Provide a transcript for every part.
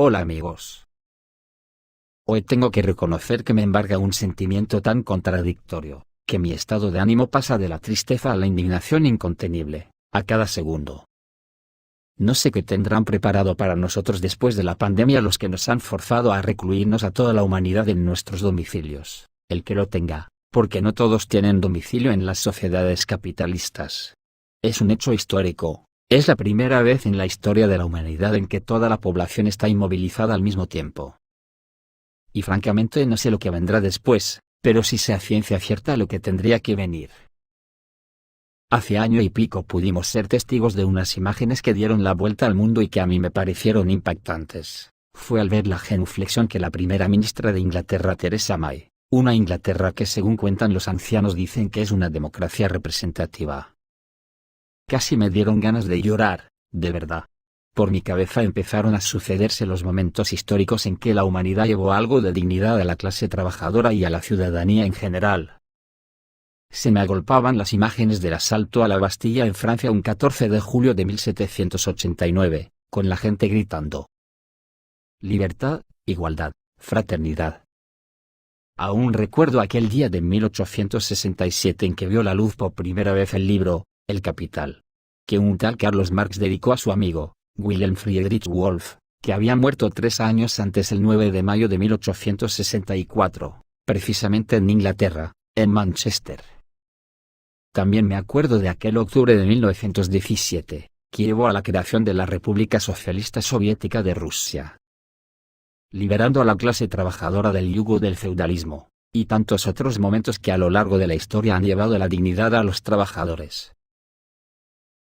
Hola amigos. Hoy tengo que reconocer que me embarga un sentimiento tan contradictorio, que mi estado de ánimo pasa de la tristeza a la indignación incontenible, a cada segundo. No sé qué tendrán preparado para nosotros después de la pandemia los que nos han forzado a recluirnos a toda la humanidad en nuestros domicilios, el que lo tenga, porque no todos tienen domicilio en las sociedades capitalistas. Es un hecho histórico. Es la primera vez en la historia de la humanidad en que toda la población está inmovilizada al mismo tiempo. Y francamente no sé lo que vendrá después, pero sí sé a ciencia cierta lo que tendría que venir. Hace año y pico pudimos ser testigos de unas imágenes que dieron la vuelta al mundo y que a mí me parecieron impactantes. Fue al ver la genuflexión que la primera ministra de Inglaterra, Theresa May, una Inglaterra que según cuentan los ancianos dicen que es una democracia representativa. Casi me dieron ganas de llorar, de verdad. Por mi cabeza empezaron a sucederse los momentos históricos en que la humanidad llevó algo de dignidad a la clase trabajadora y a la ciudadanía en general. Se me agolpaban las imágenes del asalto a la Bastilla en Francia un 14 de julio de 1789, con la gente gritando: libertad, igualdad, fraternidad. Aún recuerdo aquel día de 1867 en que vio la luz por primera vez el libro El Capital, que un tal Carlos Marx dedicó a su amigo, Wilhelm Friedrich Wolff, que había muerto 3 años antes el 9 de mayo de 1864, precisamente en Inglaterra, en Manchester. También me acuerdo de aquel octubre de 1917, que llevó a la creación de la República Socialista Soviética de Rusia, liberando a la clase trabajadora del yugo del feudalismo, y tantos otros momentos que a lo largo de la historia han llevado la dignidad a los trabajadores.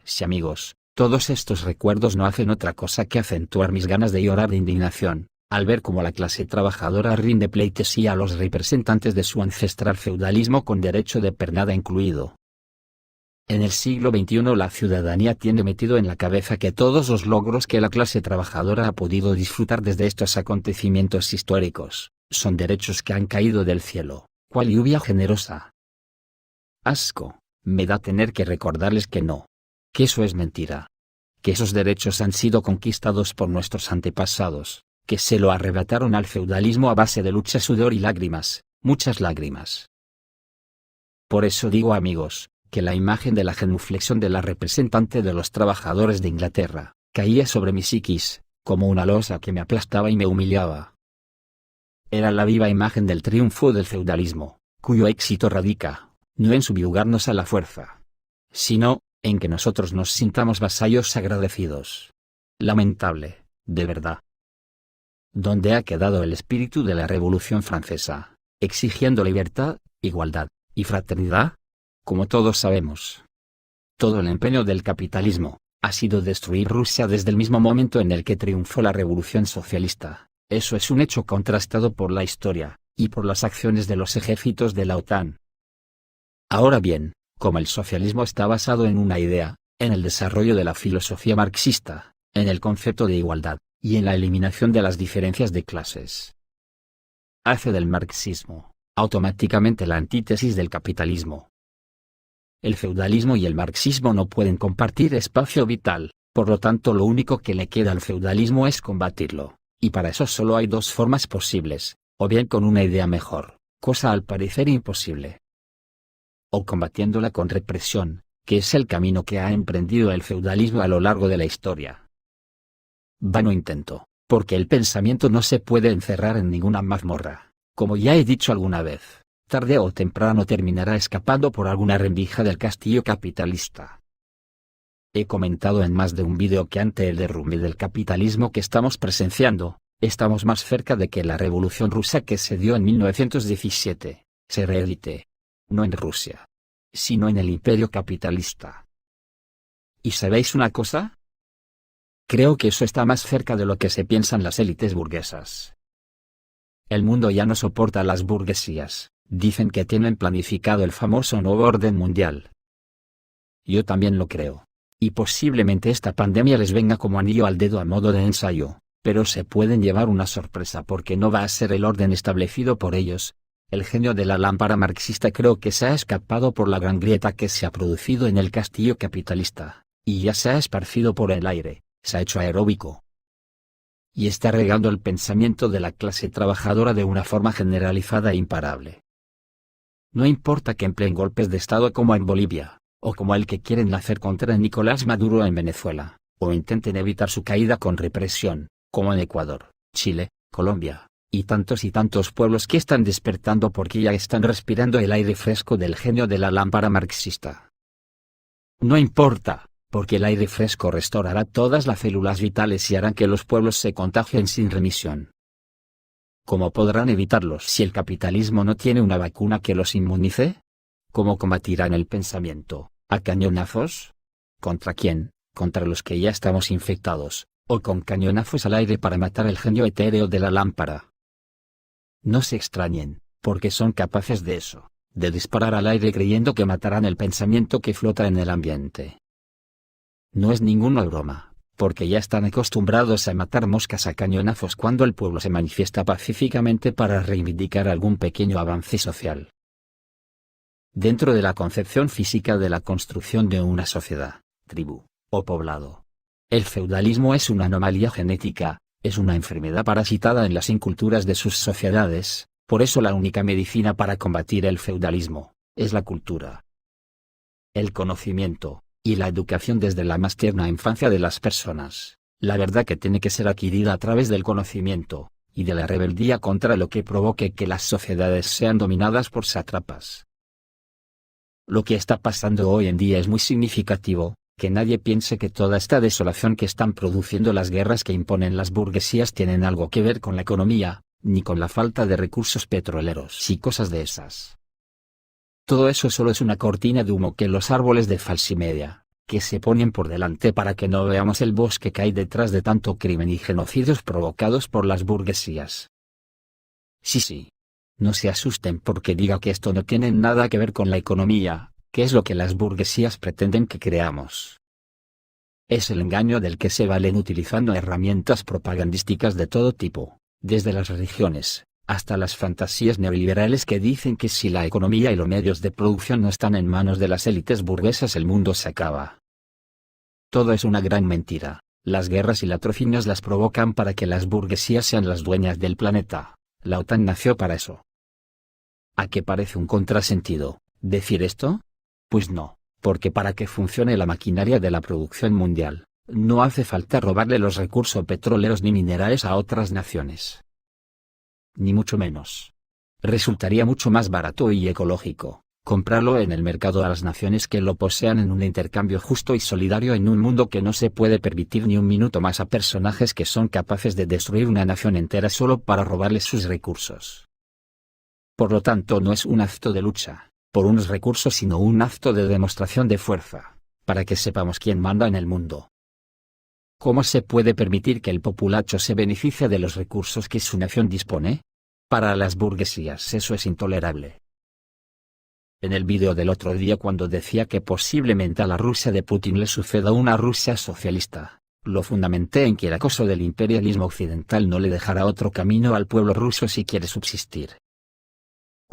Sí amigos, todos estos recuerdos no hacen otra cosa que acentuar mis ganas de llorar de indignación, al ver cómo la clase trabajadora rinde pleitesía a los representantes de su ancestral feudalismo con derecho de pernada incluido. En el siglo XXI la ciudadanía tiene metido en la cabeza que todos los logros que la clase trabajadora ha podido disfrutar desde estos acontecimientos históricos, son derechos que han caído del cielo, cual lluvia generosa. Asco, me da tener que recordarles que no. Que eso es mentira. Que esos derechos han sido conquistados por nuestros antepasados, que se lo arrebataron al feudalismo a base de lucha, sudor y lágrimas, muchas lágrimas. Por eso digo amigos, que la imagen de la genuflexión de la representante de los trabajadores de Inglaterra, caía sobre mi psiquis, como una losa que me aplastaba y me humillaba. Era la viva imagen del triunfo del feudalismo, cuyo éxito radica, no en subyugarnos a la fuerza, sino en que nosotros nos sintamos vasallos agradecidos. Lamentable, de verdad. ¿Dónde ha quedado el espíritu de la Revolución Francesa, exigiendo libertad, igualdad y fraternidad? Como todos sabemos, todo el empeño del capitalismo ha sido destruir Rusia desde el mismo momento en el que triunfó la Revolución Socialista. Eso es un hecho contrastado por la historia, y por las acciones de los ejércitos de la OTAN. Ahora bien, como el socialismo está basado en una idea, en el desarrollo de la filosofía marxista, en el concepto de igualdad, y en la eliminación de las diferencias de clases, hace del marxismo, automáticamente la antítesis del capitalismo. El feudalismo y el marxismo no pueden compartir espacio vital, por lo tanto lo único que le queda al feudalismo es combatirlo, y para eso solo hay dos formas posibles, o bien con una idea mejor, cosa al parecer imposible, o combatiéndola con represión, que es el camino que ha emprendido el feudalismo a lo largo de la historia. Vano intento, porque el pensamiento no se puede encerrar en ninguna mazmorra, como ya he dicho alguna vez, tarde o temprano terminará escapando por alguna rendija del castillo capitalista. He comentado en más de un vídeo que ante el derrumbe del capitalismo que estamos presenciando, estamos más cerca de que la Revolución Rusa que se dio en 1917, se reedite. No en Rusia, sino en el imperio capitalista. ¿Y sabéis una cosa? Creo que eso está más cerca de lo que se piensan las élites burguesas. El mundo ya no soporta a las burguesías, dicen que tienen planificado el famoso nuevo orden mundial. Yo también lo creo. Y posiblemente esta pandemia les venga como anillo al dedo a modo de ensayo, pero se pueden llevar una sorpresa porque no va a ser el orden establecido por ellos. El genio de la lámpara marxista creo que se ha escapado por la gran grieta que se ha producido en el castillo capitalista, y ya se ha esparcido por el aire, se ha hecho aeróbico. y está regando el pensamiento de la clase trabajadora de una forma generalizada e imparable. No importa que empleen golpes de Estado como en Bolivia, o como el que quieren hacer contra Nicolás Maduro en Venezuela, o intenten evitar su caída con represión, como en Ecuador, Chile, Colombia, y tantos pueblos que están despertando porque ya están respirando el aire fresco del genio de la lámpara marxista. No importa, porque el aire fresco restaurará todas las células vitales y hará que los pueblos se contagien sin remisión. ¿Cómo podrán evitarlos si el capitalismo no tiene una vacuna que los inmunice? ¿Cómo combatirán el pensamiento? ¿A cañonazos? ¿Contra quién? ¿Contra los que ya estamos infectados, o con cañonazos al aire para matar el genio etéreo de la lámpara? No se extrañen, porque son capaces de eso, de disparar al aire creyendo que matarán el pensamiento que flota en el ambiente. No es ninguna broma, porque ya están acostumbrados a matar moscas a cañonazos cuando el pueblo se manifiesta pacíficamente para reivindicar algún pequeño avance social. Dentro de la concepción física de la construcción de una sociedad, tribu, o poblado, el feudalismo es una anomalía genética, es una enfermedad parasitada en las inculturas de sus sociedades, por eso la única medicina para combatir el feudalismo, es la cultura. El conocimiento, y la educación desde la más tierna infancia de las personas, la verdad que tiene que ser adquirida a través del conocimiento, y de la rebeldía contra lo que provoque que las sociedades sean dominadas por sátrapas. Lo que está pasando hoy en día es muy significativo, que nadie piense que toda esta desolación que están produciendo las guerras que imponen las burguesías tienen algo que ver con la economía, ni con la falta de recursos petroleros y cosas de esas. Todo eso solo es una cortina de humo que los árboles de falsimedia, que se ponen por delante para que no veamos el bosque que hay detrás de tanto crimen y genocidios provocados por las burguesías. Sí. No se asusten porque diga que esto no tiene nada que ver con la economía, que es lo que las burguesías pretenden que creamos. Es el engaño del que se valen utilizando herramientas propagandísticas de todo tipo, desde las religiones, hasta las fantasías neoliberales que dicen que si la economía y los medios de producción no están en manos de las élites burguesas el mundo se acaba. Todo es una gran mentira, las guerras y latrocinios las provocan para que las burguesías sean las dueñas del planeta, la OTAN nació para eso. ¿A qué parece un contrasentido decir esto? Pues no, porque para que funcione la maquinaria de la producción mundial, no hace falta robarle los recursos petroleros ni minerales a otras naciones. Ni mucho menos. Resultaría mucho más barato y ecológico comprarlo en el mercado a las naciones que lo posean en un intercambio justo y solidario en un mundo que no se puede permitir ni un minuto más a personajes que son capaces de destruir una nación entera solo para robarles sus recursos. Por lo tanto no es un acto de lucha por unos recursos sino un acto de demostración de fuerza, para que sepamos quién manda en el mundo. ¿Cómo se puede permitir que el populacho se beneficie de los recursos que su nación dispone? Para las burguesías eso es intolerable. En el vídeo del otro día cuando decía que posiblemente a la Rusia de Putin le suceda una Rusia socialista, lo fundamenté en que el acoso del imperialismo occidental no le dejará otro camino al pueblo ruso si quiere subsistir.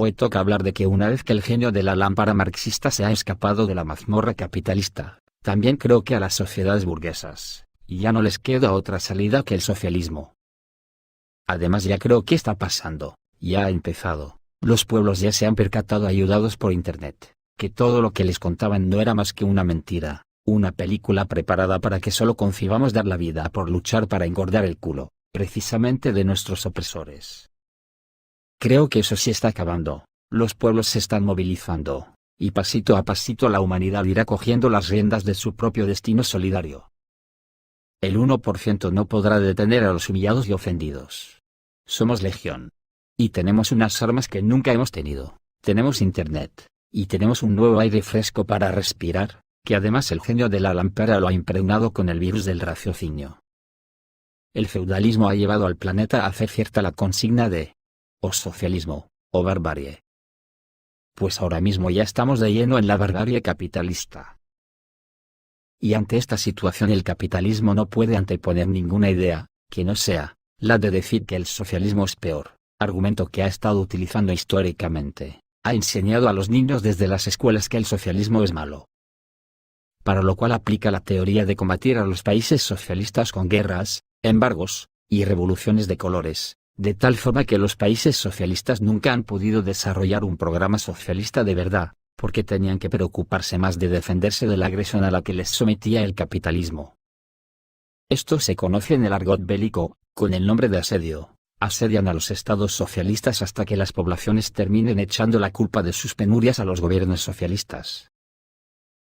Hoy toca hablar de que una vez que el genio de la lámpara marxista se ha escapado de la mazmorra capitalista, también creo que a las sociedades burguesas, ya no les queda otra salida que el socialismo. Además ya creo que está pasando, ya ha empezado, los pueblos ya se han percatado ayudados por internet, que todo lo que les contaban no era más que una mentira, una película preparada para que solo concibamos dar la vida por luchar para engordar el culo, precisamente de nuestros opresores. Creo que eso sí está acabando, los pueblos se están movilizando, y pasito a pasito la humanidad irá cogiendo las riendas de su propio destino solidario. El 1% no podrá detener a los humillados y ofendidos. Somos legión. Y tenemos unas armas que nunca hemos tenido, tenemos internet, y tenemos un nuevo aire fresco para respirar, que además el genio de la lámpara lo ha impregnado con el virus del raciocinio. El feudalismo ha llevado al planeta a hacer cierta la consigna de o socialismo, o barbarie. Pues ahora mismo ya estamos de lleno en la barbarie capitalista. Y ante esta situación el capitalismo no puede anteponer ninguna idea, que no sea la de decir que el socialismo es peor, argumento que ha estado utilizando históricamente, ha enseñado a los niños desde las escuelas que el socialismo es malo. Para lo cual aplica la teoría de combatir a los países socialistas con guerras, embargos, y revoluciones de colores, de tal forma que los países socialistas nunca han podido desarrollar un programa socialista de verdad, porque tenían que preocuparse más de defenderse de la agresión a la que les sometía el capitalismo. Esto se conoce en el argot bélico, con el nombre de asedio. Asedian a los estados socialistas hasta que las poblaciones terminen echando la culpa de sus penurias a los gobiernos socialistas.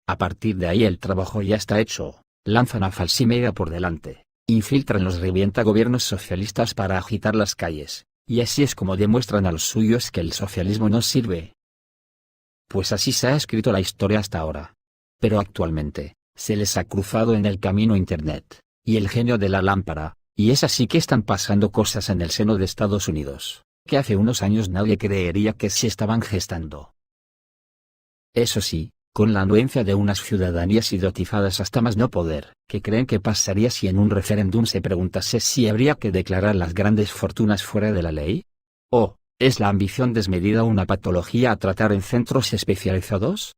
A partir de ahí el trabajo ya está hecho, lanzan a Falsimega por delante, infiltran los revienta-gobiernos socialistas para agitar las calles, y así es como demuestran a los suyos que el socialismo no sirve. Pues así se ha escrito la historia hasta ahora. Pero actualmente, se les ha cruzado en el camino Internet, y el genio de la lámpara, y es así que están pasando cosas en el seno de Estados Unidos, que hace unos años nadie creería que se estaban gestando. Eso sí, con la anuencia de unas ciudadanías idiotizadas hasta más no poder, que creen que pasaría si en un referéndum se preguntase si habría que declarar las grandes fortunas fuera de la ley. ¿O es la ambición desmedida una patología a tratar en centros especializados?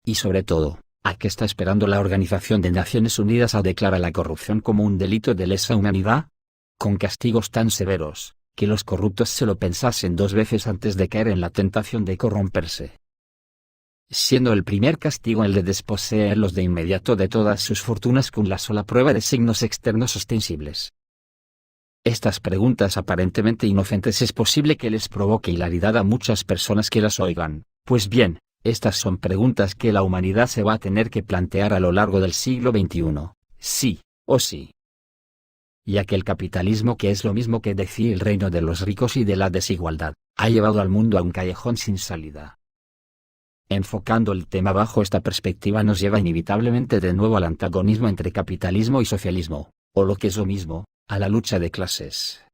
Y sobre todo, ¿a qué está esperando la Organización de Naciones Unidas a declarar la corrupción como un delito de lesa humanidad? Con castigos tan severos, que los corruptos se lo pensasen dos veces antes de caer en la tentación de corromperse. Siendo el primer castigo el de desposeerlos de inmediato de todas sus fortunas con la sola prueba de signos externos ostensibles. Estas preguntas aparentemente inocentes es posible que les provoque hilaridad a muchas personas que las oigan, pues bien, estas son preguntas que la humanidad se va a tener que plantear a lo largo del siglo XXI, sí o sí. Ya que el capitalismo, que es lo mismo que decir el reino de los ricos y de la desigualdad, ha llevado al mundo a un callejón sin salida. Enfocando el tema bajo esta perspectiva nos lleva inevitablemente de nuevo al antagonismo entre capitalismo y socialismo, o lo que es lo mismo, a la lucha de clases.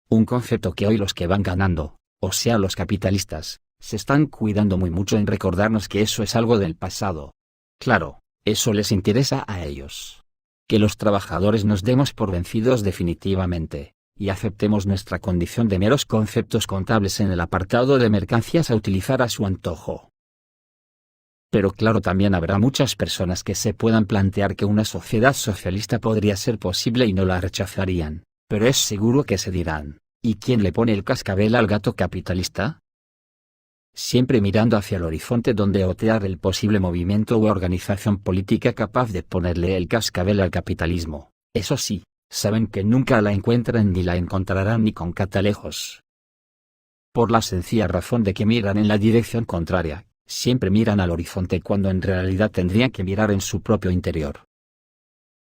Un concepto que hoy los que van ganando, o sea los capitalistas, se están cuidando muy mucho en recordarnos que eso es algo del pasado. Claro, eso les interesa a ellos. Que los trabajadores nos demos por vencidos definitivamente, y aceptemos nuestra condición de meros conceptos contables en el apartado de mercancías a utilizar a su antojo. Pero claro, también habrá muchas personas que se puedan plantear que una sociedad socialista podría ser posible y no la rechazarían, pero es seguro que se dirán, ¿y quién le pone el cascabel al gato capitalista? Siempre mirando hacia el horizonte donde otear el posible movimiento u organización política capaz de ponerle el cascabel al capitalismo, eso sí, saben que nunca la encuentran ni la encontrarán ni con catalejos. Por la sencilla razón de que miran en la dirección contraria, siempre miran al horizonte cuando en realidad tendrían que mirar en su propio interior.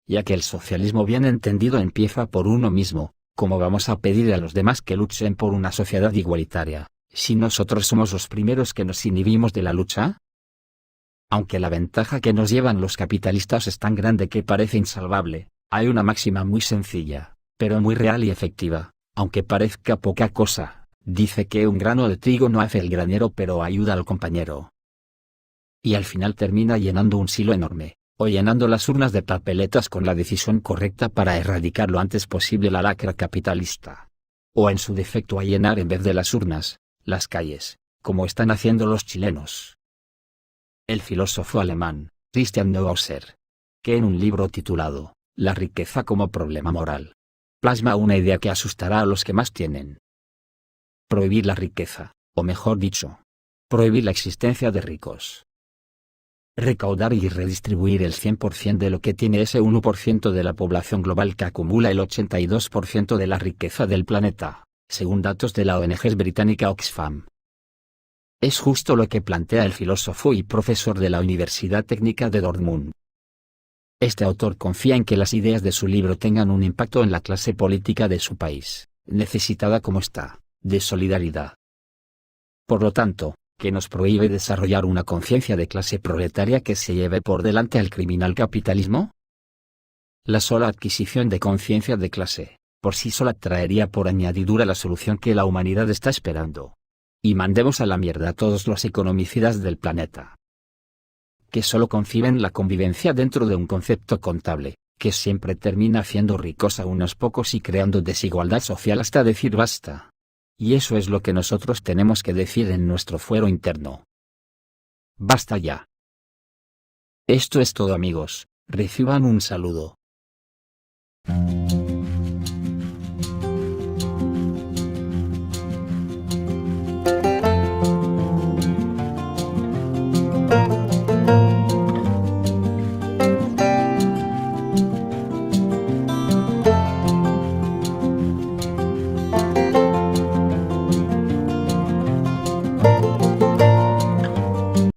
Ya que el socialismo bien entendido empieza por uno mismo, ¿cómo vamos a pedir a los demás que luchen por una sociedad igualitaria, si nosotros somos los primeros que nos inhibimos de la lucha? Aunque la ventaja que nos llevan los capitalistas es tan grande que parece insalvable, hay una máxima muy sencilla, pero muy real y efectiva, aunque parezca poca cosa, dice que un grano de trigo no hace el granero pero ayuda al compañero. Y al final termina llenando un silo enorme, o llenando las urnas de papeletas con la decisión correcta para erradicar lo antes posible la lacra capitalista. O en su defecto a llenar en vez de las urnas, las calles, como están haciendo los chilenos. El filósofo alemán, Christian Neuhausser, que en un libro titulado La riqueza como problema moral, plasma una idea que asustará a los que más tienen. Prohibir la riqueza, o mejor dicho, prohibir la existencia de ricos. Recaudar y redistribuir el 100% de lo que tiene ese 1% de la población global que acumula el 82% de la riqueza del planeta, según datos de la ONG británica Oxfam. Es justo lo que plantea el filósofo y profesor de la Universidad Técnica de Dortmund. Este autor confía en que las ideas de su libro tengan un impacto en la clase política de su país, necesitada como está, de solidaridad. Por lo tanto, ¿qué nos prohíbe desarrollar una conciencia de clase proletaria que se lleve por delante al criminal capitalismo? La sola adquisición de conciencia de clase, por sí sola traería por añadidura la solución que la humanidad está esperando. Y mandemos a la mierda a todos los economicidas del planeta, que solo conciben la convivencia dentro de un concepto contable, que siempre termina haciendo ricos a unos pocos y creando desigualdad social hasta decir basta. Y eso es lo que nosotros tenemos que decir en nuestro fuero interno. Basta ya. Esto es todo, amigos, reciban un saludo.